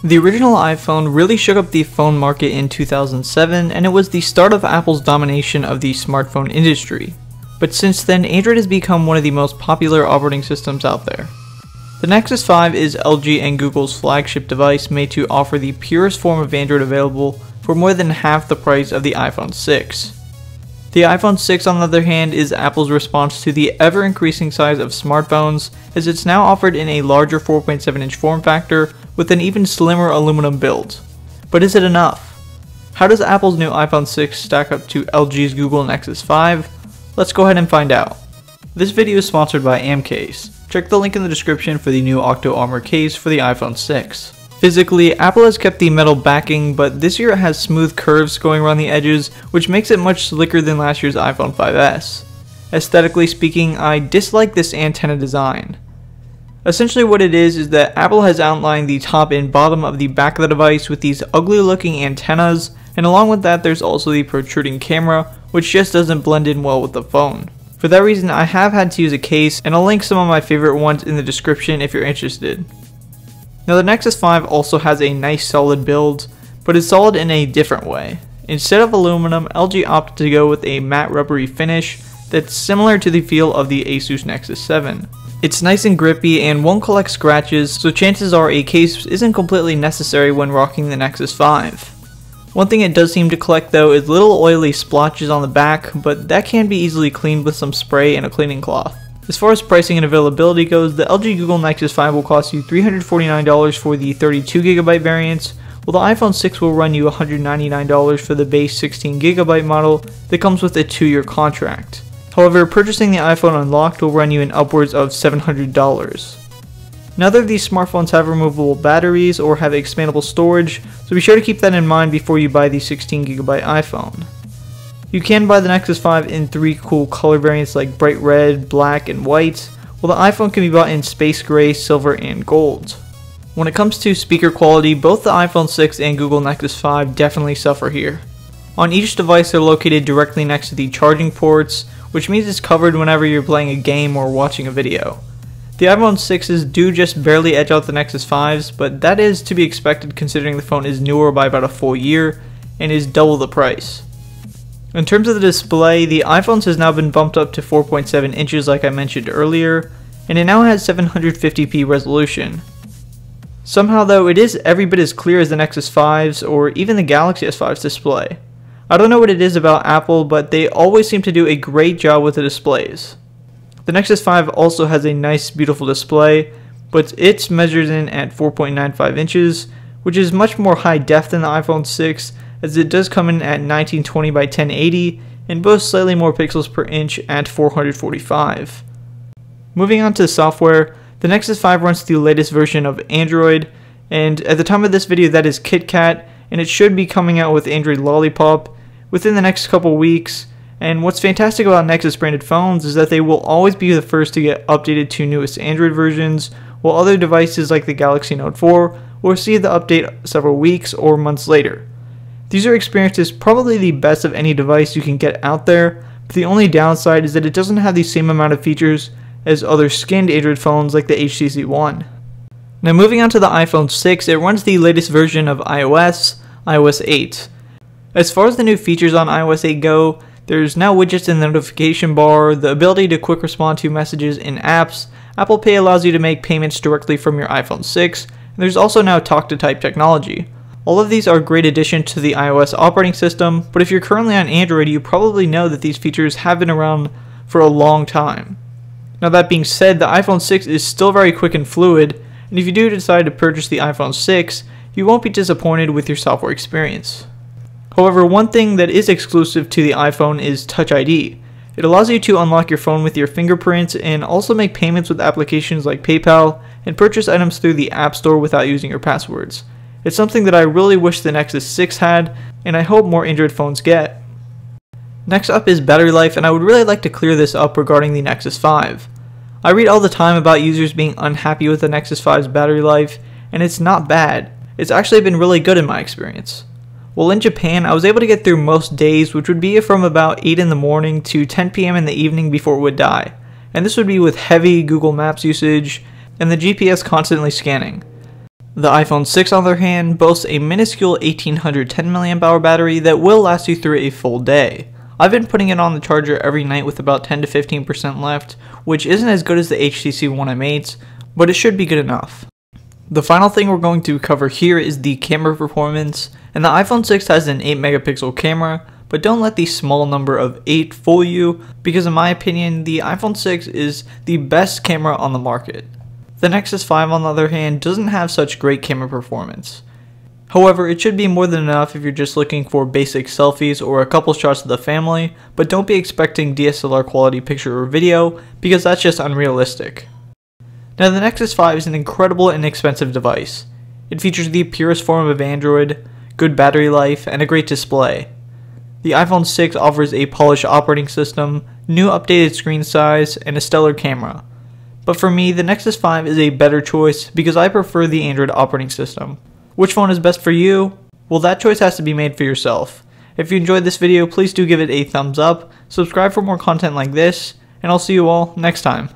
The original iPhone really shook up the phone market in 2007, and it was the start of Apple's domination of the smartphone industry. But since then, Android has become one of the most popular operating systems out there. The Nexus 5 is LG and Google's flagship device made to offer the purest form of Android available for more than half the price of the iPhone 6. The iPhone 6, on the other hand, is Apple's response to the ever-increasing size of smartphones, as it's now offered in a larger 4.7-inch form factor with an even slimmer aluminum build. But is it enough? How does Apple's new iPhone 6 stack up to LG's Google Nexus 5? Let's go ahead and find out. This video is sponsored by AMCase. Check the link in the description for the new Octo Armor case for the iPhone 6. Physically, Apple has kept the metal backing, but this year it has smooth curves going around the edges, which makes it much slicker than last year's iPhone 5S. Aesthetically speaking, I dislike this antenna design. Essentially what it is that Apple has outlined the top and bottom of the back of the device with these ugly looking antennas, and along with that there's also the protruding camera, which just doesn't blend in well with the phone. For that reason, I have had to use a case, and I'll link some of my favorite ones in the description if you're interested. Now the Nexus 5 also has a nice solid build, but it's solid in a different way. Instead of aluminum, LG opted to go with a matte rubbery finish that's similar to the feel of the Asus Nexus 7. It's nice and grippy and won't collect scratches, so chances are a case isn't completely necessary when rocking the Nexus 5. One thing it does seem to collect though is little oily splotches on the back, but that can be easily cleaned with some spray and a cleaning cloth. As far as pricing and availability goes, the LG Google Nexus 5 will cost you $349 for the 32GB variant, while the iPhone 6 will run you $199 for the base 16GB model that comes with a 2-year contract. However, purchasing the iPhone unlocked will run you in upwards of $700. Neither of these smartphones have removable batteries or have expandable storage, so be sure to keep that in mind before you buy the 16GB iPhone. You can buy the Nexus 5 in 3 cool color variants like bright red, black, and white, while the iPhone can be bought in space gray, silver, and gold. When it comes to speaker quality, both the iPhone 6 and Google Nexus 5 definitely suffer here. On each device they're located directly next to the charging ports, which means it's covered whenever you're playing a game or watching a video. The iPhone 6s do just barely edge out the Nexus 5s, but that is to be expected considering the phone is newer by about a full year and is double the price. In terms of the display, the iPhone's has now been bumped up to 4.7 inches like I mentioned earlier, and it now has 720p resolution. Somehow though, it is every bit as clear as the Nexus 5's or even the Galaxy S5's display. I don't know what it is about Apple, but they always seem to do a great job with the displays. The Nexus 5 also has a nice beautiful display, but it's measured in at 4.95 inches, which is much more high def than the iPhone 6, as it does come in at 1920 by 1080 and boasts slightly more pixels per inch at 445. Moving on to software, the Nexus 5 runs the latest version of Android, and at the time of this video that is KitKat, and it should be coming out with Android Lollipop within the next couple weeks. And what's fantastic about Nexus branded phones is that they will always be the first to get updated to newest Android versions, while other devices like the Galaxy Note 4 will see the update several weeks or months later. These are experiences probably the best of any device you can get out there, but the only downside is that it doesn't have the same amount of features as other skinned Android phones like the HTC One. Now moving on to the iPhone 6, it runs the latest version of iOS 8. As far as the new features on iOS 8 go, there's now widgets in the notification bar, the ability to quick respond to messages in apps, Apple Pay allows you to make payments directly from your iPhone 6, and there's also now talk-to-type technology. All of these are a great addition to the iOS operating system, but if you're currently on Android, you probably know that these features have been around for a long time. Now that being said, the iPhone 6 is still very quick and fluid, and if you do decide to purchase the iPhone 6, you won't be disappointed with your software experience. However, one thing that is exclusive to the iPhone is Touch ID. It allows you to unlock your phone with your fingerprint and also make payments with applications like PayPal and purchase items through the App Store without using your passwords. It's something that I really wish the Nexus 6 had, and I hope more Android phones get. Next up is battery life, and I would really like to clear this up regarding the Nexus 5. I read all the time about users being unhappy with the Nexus 5's battery life, and it's not bad. It's actually been really good in my experience. Well, in Japan, I was able to get through most days, which would be from about 8 in the morning to 10 p.m. in the evening before it would die. And this would be with heavy Google Maps usage and the GPS constantly scanning. The iPhone 6 on the other hand boasts a minuscule 1810 mAh battery that will last you through a full day. I've been putting it on the charger every night with about 10 to 15% left, which isn't as good as the HTC One M8s, but it should be good enough. The final thing we're going to cover here is the camera performance, and the iPhone 6 has an 8 megapixel camera, but don't let the small number of 8 fool you, because in my opinion, the iPhone 6 is the best camera on the market. The Nexus 5 on the other hand doesn't have such great camera performance. However, it should be more than enough if you're just looking for basic selfies or a couple shots of the family, but don't be expecting DSLR quality picture or video, because that's just unrealistic. Now the Nexus 5 is an incredible and inexpensive device. It features the purest form of Android, good battery life, and a great display. The iPhone 6 offers a polished operating system, new updated screen size, and a stellar camera. But for me, the Nexus 5 is a better choice because I prefer the Android operating system. Which phone is best for you? Well, that choice has to be made for yourself. If you enjoyed this video, please do give it a thumbs up, subscribe for more content like this, and I'll see you all next time.